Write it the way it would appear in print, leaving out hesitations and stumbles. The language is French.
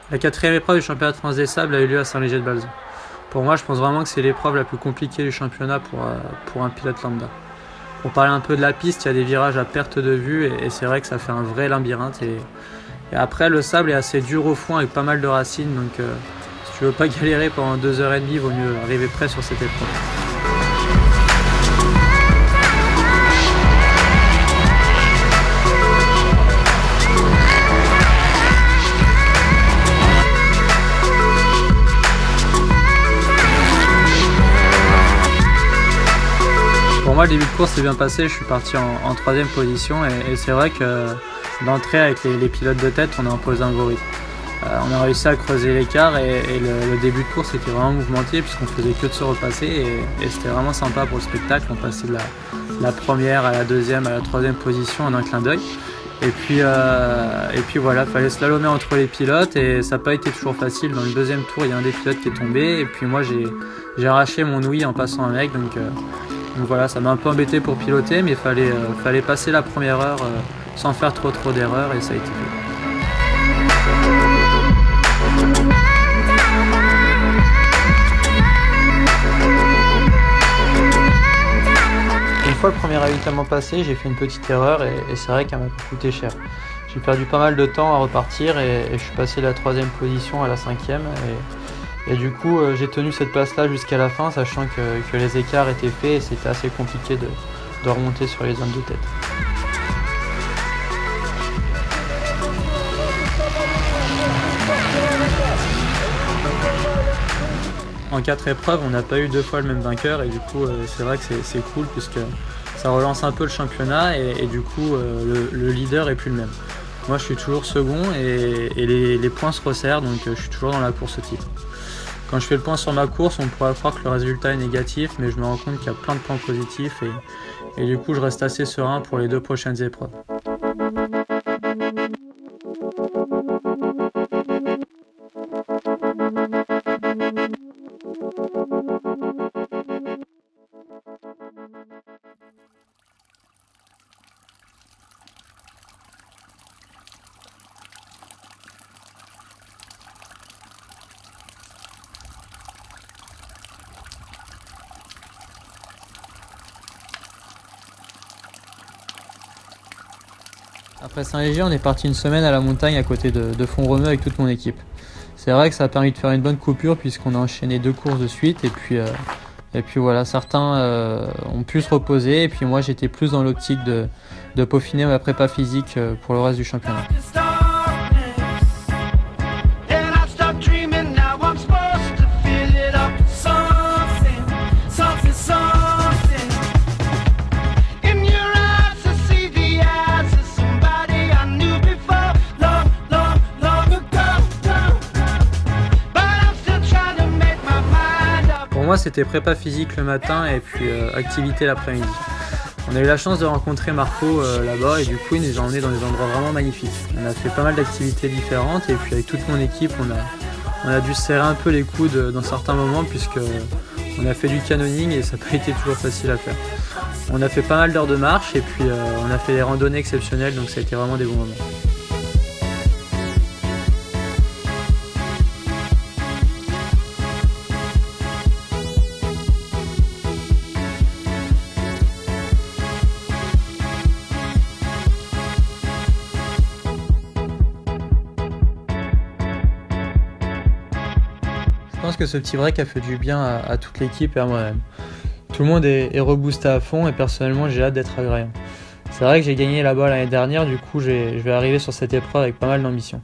La 4e épreuve du championnat de France des sables a eu lieu à Saint-Léger-de-Balzan. Pour moi, je pense vraiment que c'est l'épreuve la plus compliquée du championnat pour un pilote lambda. Pour parler un peu de la piste, il y a des virages à perte de vue et c'est vrai que ça fait un vrai labyrinthe. Et après, le sable est assez dur au fond avec pas mal de racines, donc si tu veux pas galérer pendant 2h30, il vaut mieux arriver prêt sur cette épreuve. Pour moi, le début de course s'est bien passé, je suis parti en 3e position et c'est vrai que d'entrée avec les pilotes de tête, on a imposé un beau rythme. On a réussi à creuser l'écart et le début de course était vraiment mouvementé puisqu'on faisait que de se repasser et c'était vraiment sympa pour le spectacle. On passait de la première à la 2e à la 3e position en un clin d'œil. Et puis voilà, il fallait slalomer entre les pilotes et ça n'a pas été toujours facile. Dans le 2e tour, il y a un des pilotes qui est tombé et puis moi j'ai arraché mon ouïe en passant un mec. Donc voilà, ça m'a un peu embêté pour piloter, mais il fallait passer la première heure sans faire trop d'erreurs et ça a été fait. Une fois le premier ravitaillement passé, j'ai fait une petite erreur et c'est vrai qu'elle m'a coûté cher. J'ai perdu pas mal de temps à repartir et je suis passé de la 3e position à la 5e et du coup j'ai tenu cette place-là jusqu'à la fin, sachant que les écarts étaient faits et c'était assez compliqué de remonter sur les zones de tête. En 4 épreuves, on n'a pas eu 2 fois le même vainqueur et du coup c'est vrai que c'est cool puisque ça relance un peu le championnat et du coup le leader est plus le même. Moi je suis toujours second et les points se resserrent, donc je suis toujours dans la course au titre. Quand je fais le point sur ma course, on pourrait croire que le résultat est négatif, mais je me rends compte qu'il y a plein de points positifs et du coup je reste assez serein pour les 2 prochaines épreuves. Après Saint-Léger, on est parti une semaine à la montagne à côté de Font-Romeu avec toute mon équipe. C'est vrai que ça a permis de faire une bonne coupure puisqu'on a enchaîné 2 courses de suite et puis voilà, certains ont pu se reposer et puis moi j'étais plus dans l'optique de peaufiner ma prépa physique pour le reste du championnat. Pour moi, c'était prépa physique le matin et puis activité l'après-midi. On a eu la chance de rencontrer Marco là-bas et du coup, il nous a emmenés dans des endroits vraiment magnifiques. On a fait pas mal d'activités différentes et puis avec toute mon équipe, on a dû se serrer un peu les coudes dans certains moments puisque on a fait du canyoning et ça n'a pas été toujours facile à faire. On a fait pas mal d'heures de marche et puis on a fait des randonnées exceptionnelles, donc ça a été vraiment des bons moments. Je pense que ce petit break a fait du bien à toute l'équipe et à moi-même. Tout le monde est reboosté à fond et personnellement j'ai hâte d'être à Graillon. C'est vrai que j'ai gagné là-bas l'année dernière, du coup je vais arriver sur cette épreuve avec pas mal d'ambition.